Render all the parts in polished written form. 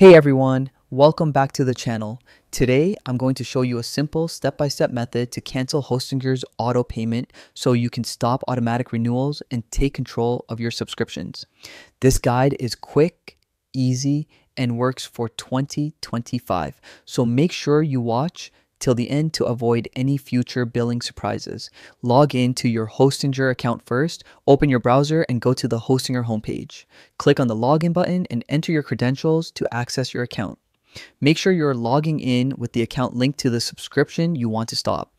Hey everyone, welcome back to the channel. Today, I'm going to show you a simple step-by-step method to cancel Hostinger's auto payment so you can stop automatic renewals and take control of your subscriptions. This guide is quick, easy, and works for 2025. So make sure you watch till the end to avoid any future billing surprises. Log in to your Hostinger account first, open your browser and go to the Hostinger homepage. Click on the login button and enter your credentials to access your account. Make sure you're logging in with the account linked to the subscription you want to stop.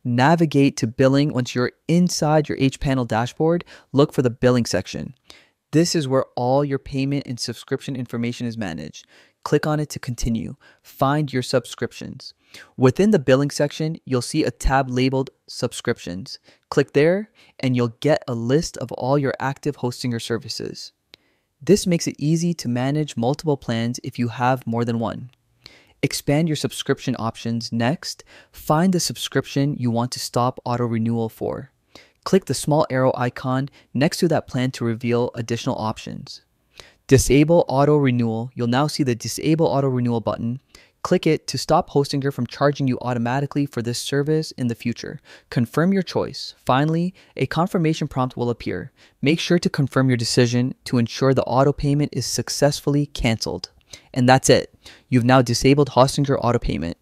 Navigate to billing. Once you're inside your H-Panel dashboard, look for the billing section. This is where all your payment and subscription information is managed. Click on it to continue. Find your subscriptions. Within the billing section, you'll see a tab labeled subscriptions. Click there and you'll get a list of all your active Hostinger services. This makes it easy to manage multiple plans if you have more than one. Expand your subscription options. Next, find the subscription you want to stop auto renewal for. Click the small arrow icon next to that plan to reveal additional options. Disable auto renewal. You'll now see the disable auto renewal button. Click it to stop Hostinger from charging you automatically for this service in the future. Confirm your choice. Finally, a confirmation prompt will appear. Make sure to confirm your decision to ensure the auto payment is successfully canceled. And that's it. You've now disabled Hostinger auto payment.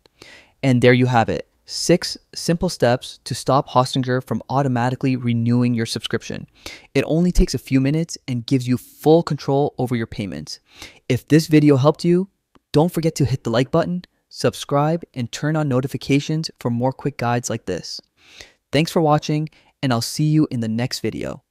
And there you have it. 6 simple steps to stop Hostinger from automatically renewing your subscription. It only takes a few minutes and gives you full control over your payments. If this video helped you, don't forget to hit the like button, subscribe, and turn on notifications for more quick guides like this. Thanks for watching, and I'll see you in the next video.